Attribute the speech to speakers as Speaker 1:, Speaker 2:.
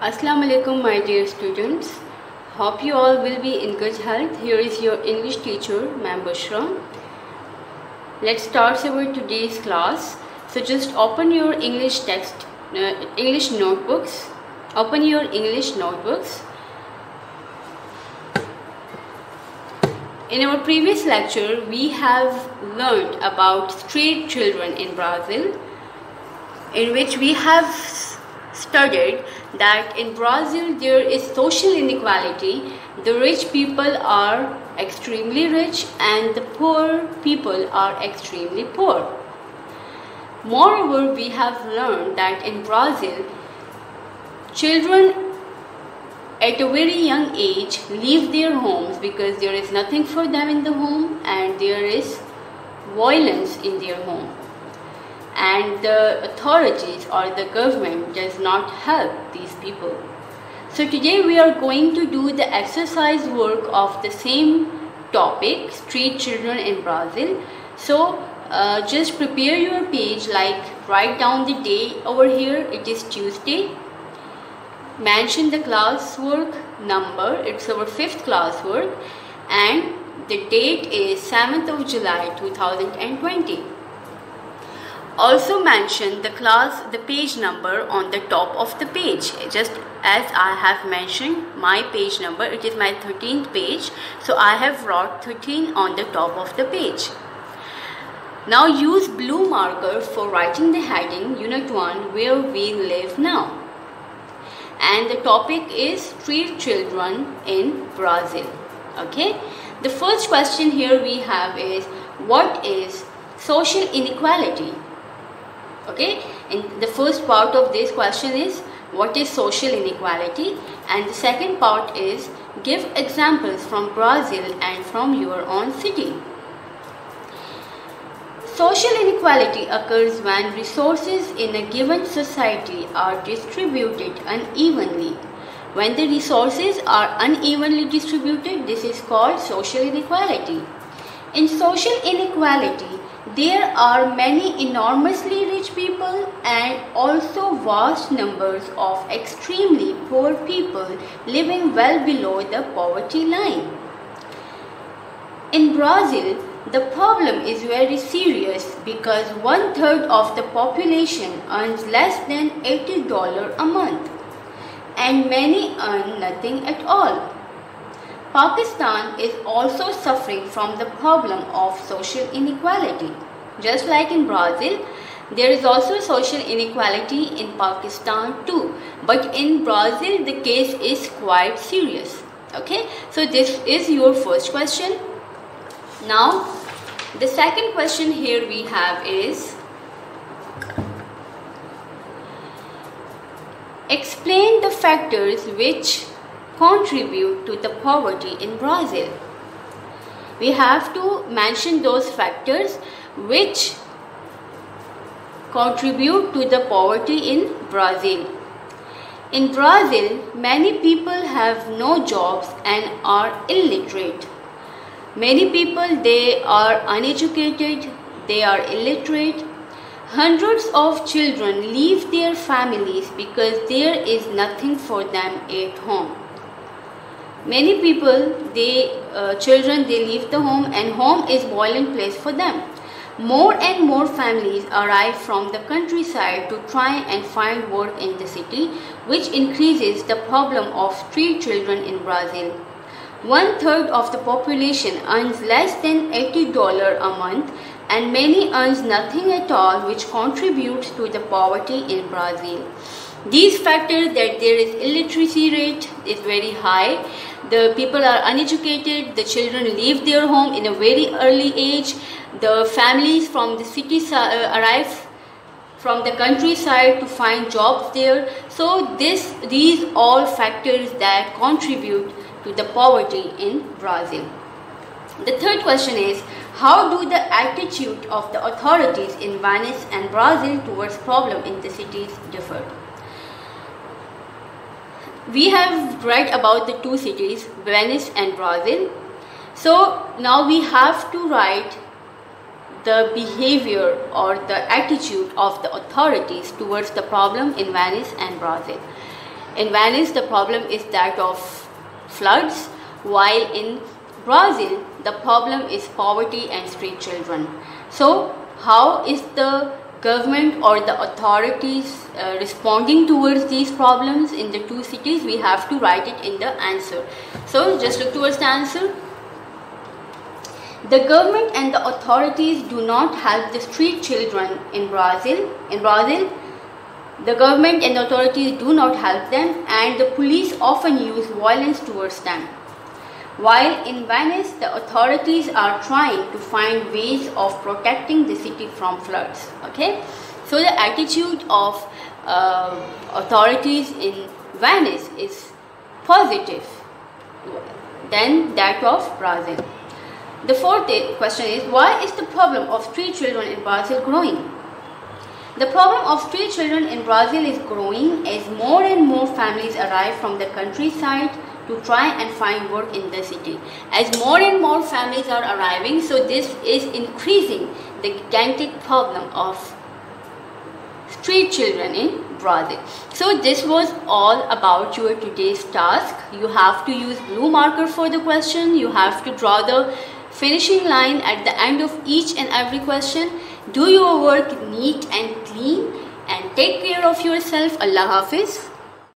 Speaker 1: Assalamu alaikum my dear students. Hope you all will be in good health. Here is your English teacher, Ma'am Bushra. Let's start our today's class. So just open your English notebooks. Open your English notebooks. In our previous lecture, we have learned about street children in Brazil, in which we have studied that in Brazil there is social inequality. The rich people are extremely rich and the poor people are extremely poor. Moreover, we have learned that in Brazil, children at a very young age leave their homes because there is nothing for them in the home and there is violence in their home. And the authorities or the government does not help these people. So today we are going to do the exercise work of the same topic, street children in Brazil. So just prepare your page, like write down the day over here. It is Tuesday. Mention the classwork number. It's our 5th classwork and the date is 7th of July 2020. Also mention the page number on the top of the page. Just as I have mentioned my page number, it is my 13th page, so I have wrote 13 on the top of the page. Now use blue marker for writing the heading Unit 1, where we live now. And the topic is street children in Brazil. Okay, the first question here we have is, what is social inequality? Okay, and the first part of this question is, what is social inequality? And the second part is, give examples from Brazil and from your own city. Social inequality occurs when resources in a given society are distributed unevenly. When the resources are unevenly distributed, this is called social inequality. In social inequality, there are many enormously rich people and also vast numbers of extremely poor people living well below the poverty line. In Brazil, the problem is very serious because 1/3 of the population earns less than $80 a month and many earn nothing at all. Pakistan is also suffering from the problem of social inequality. Just like in Brazil, there is also social inequality in Pakistan too. But in Brazil, the case is quite serious. Okay, so this is your first question. Now, the second question here we have is, explain the factors which contribute to the poverty in Brazil. We have to mention those factors which contribute to the poverty in Brazil. In Brazil, many people have no jobs and are illiterate. Many people, they are uneducated, they are illiterate. Hundreds of children leave their families because there is nothing for them at home. Many people, children leave the home and home is boiling place for them. More and more families arrive from the countryside to try and find work in the city, which increases the problem of street children in Brazil. 1/3 of the population earns less than $80 a month and many earns nothing at all, which contributes to the poverty in Brazil. These factors, that there is illiteracy rate is very high, the people are uneducated, the children leave their home in a very early age, the families from the city arrive from the countryside to find jobs there. So these all factors that contribute to the poverty in Brazil. The third question is, how do the attitude of the authorities in Venice and Brazil towards problem in the cities differ? We have read about the two cities, Venice and Brazil. So now we have to write the behavior or the attitude of the authorities towards the problem in Venice and Brazil. In Venice, the problem is that of floods, while in Brazil, the problem is poverty and street children. So, how is the government or the authorities responding towards these problems in the two cities? We have to write it in the answer. So, just look towards the answer. The government and the authorities do not help the street children in Brazil. The government and the authorities do not help them, and the police often use violence towards them. While in Venice, the authorities are trying to find ways of protecting the city from floods. Okay, so the attitude of authorities in Venice is positive than that of Brazil. The fourth question is, why is the problem of street children in Brazil growing? The problem of street children in Brazil is growing as more and more families arrive from the countryside to try and find work in the city. As more and more families are arriving, so this is increasing the gigantic problem of street children in Brazil. So this was all about your today's task. You have to use blue marker for the question. You have to draw the finishing line at the end of each and every question. Do your work neat and clean, and take care of yourself. Allah Hafiz.